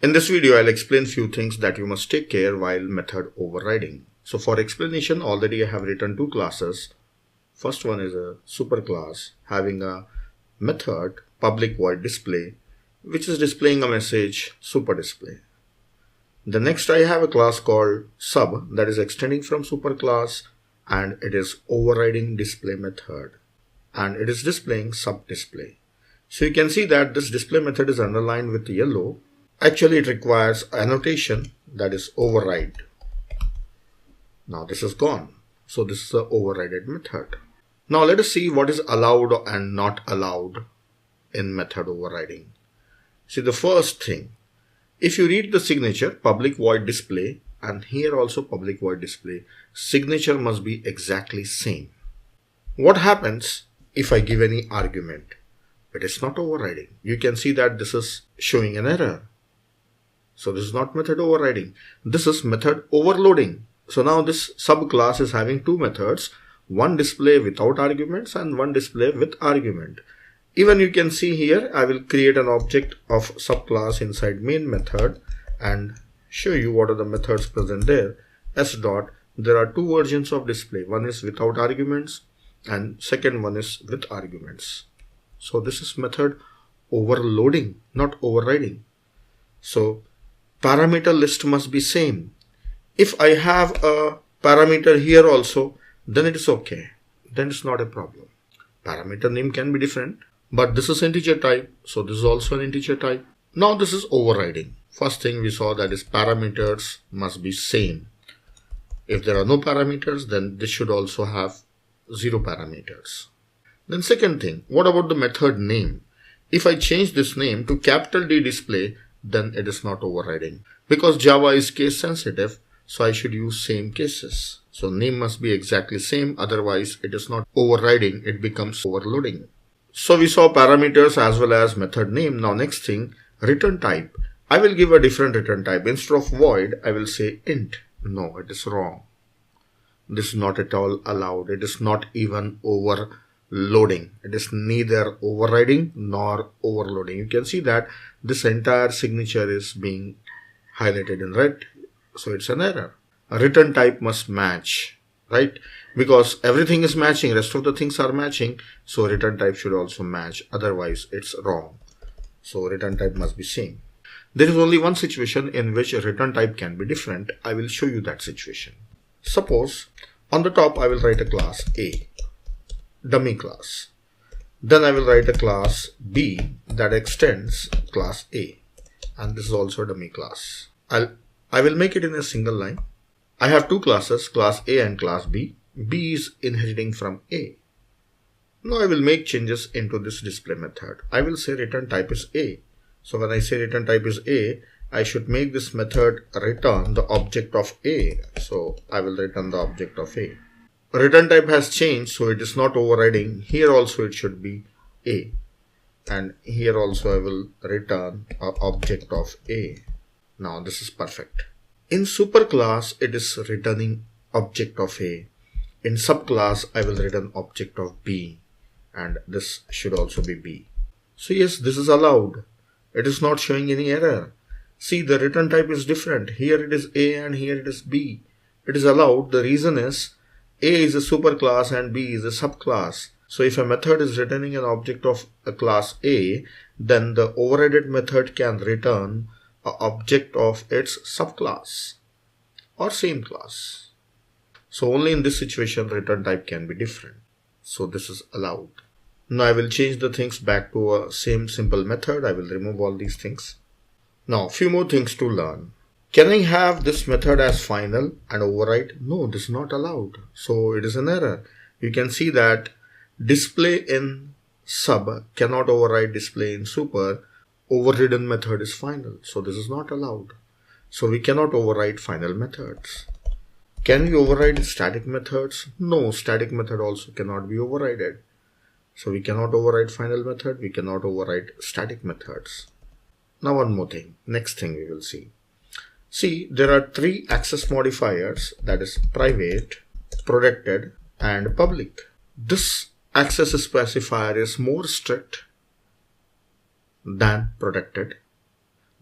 In this video, I'll explain few things that you must take care while method overriding. So for explanation, already I have written two classes. First one is a superclass having a method public void display, which is displaying a message super display. The next I have a class called sub that is extending from superclass, and it is overriding display method, and it is displaying sub display. So you can see that this display method is underlined with yellow. Actually, it requires annotation, that is override. Now this is gone. So this is an overrided method. Now let us see what is allowed and not allowed in method overriding. See, the first thing, if you read the signature public void display and here also public void display, signature must be exactly same. What happens if I give any argument? It is not overriding. You can see that this is showing an error. So this is not method overriding. This is method overloading. So now this subclass is having two methods, one display without arguments and one display with argument. Even you can see here, I will create an object of subclass inside main method and show you what are the methods present there. S dot, there are two versions of display. One is without arguments and second one is with arguments. So this is method overloading, not overriding. So parameter list must be same. If I have a parameter here also, then it is okay. Then it's not a problem. Parameter name can be different, but this is integer type. So this is also an integer type. Now this is overriding. First thing we saw, that is parameters must be same. If there are no parameters, then this should also have 0 parameters. Then second thing, what about the method name? If I change this name to capital D display, then it is not overriding. Because Java is case sensitive, so I should use same cases. So name must be exactly same, otherwise it is not overriding, it becomes overloading. So we saw parameters as well as method name. Now next thing, return type. I will give a different return type. Instead of void, I will say int. No, it is wrong. This is not at all allowed. It is not even overloading. It is neither overriding nor overloading. You can see that this entire signature is being highlighted in red. So it's an error. A return type must match, right? Because everything is matching, rest of the things are matching. So return type should also match. Otherwise it's wrong. So return type must be same. There is only one situation in which a return type can be different. I will show you that situation. Suppose on the top I will write a class A, dummy class. Then I will write a class B that extends class A, and this is also a dummy class. I will make it in a single line. I have two classes, class A and class B. B is inheriting from A. Now I will make changes into this display method. I will say return type is A. So when I say return type is A, I should make this method return the object of A. So I will return the object of A. Return type has changed, so it is not overriding. Here also it should be A. And here also I will return an object of A. Now this is perfect. In superclass, it is returning object of A. In subclass, I will return object of B. And this should also be B. So yes, this is allowed. It is not showing any error. See, the return type is different. Here it is A and here it is B. It is allowed. The reason is A is a superclass and B is a subclass. So if a method is returning an object of a class A, then the overridden method can return an object of its subclass or same class. So only in this situation return type can be different. So this is allowed. Now I will change the things back to a same simple method. I will remove all these things. Now few more things to learn. Can I have this method as final and override? No, this is not allowed. So it is an error. You can see that display in sub cannot override display in super. Overridden method is final. So this is not allowed. So we cannot override final methods. Can we override static methods? No, static method also cannot be overridden. So we cannot override final method. We cannot override static methods. Now one more thing. Next thing we will see. See, there are three access modifiers, that is private, protected, and public. This access specifier is more strict than protected.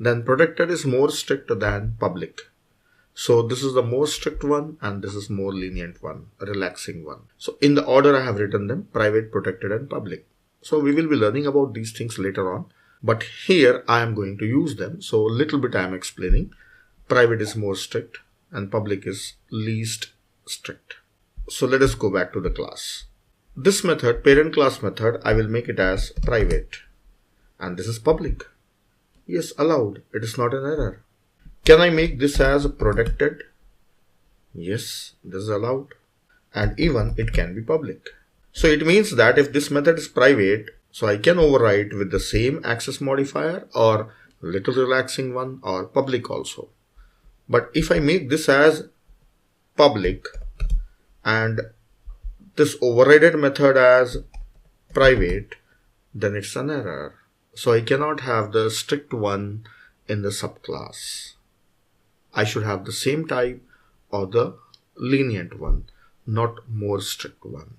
then protected is more strict than public. So this is the more strict one and this is more lenient one, a relaxing one. So in the order I have written them: private, protected and public. So we will be learning about these things later on, but here I am going to use them. So a little bit I am explaining. Private is more strict and public is least strict. So let us go back to the class. This method, parent class method, I will make it as private and this is public. Yes, allowed. It is not an error. Can I make this as protected? Yes, this is allowed. And even it can be public. So it means that if this method is private, so I can override with the same access modifier or little relaxing one or public also. But if I make this as public and this overrided method as private, then it's an error. So I cannot have the strict one in the subclass. I should have the same type or the lenient one, not more strict one.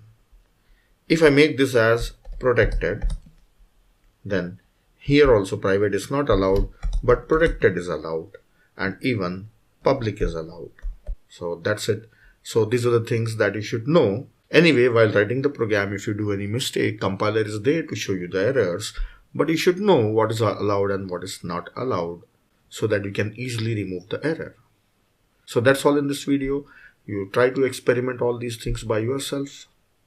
If I make this as protected, then here also private is not allowed, but protected is allowed and even public is allowed. So that's it. So these are the things that you should know. Anyway, while writing the program, if you do any mistake, compiler is there to show you the errors, but you should know what is allowed and what is not allowed so that you can easily remove the error. So that's all in this video. You try to experiment all these things by yourself.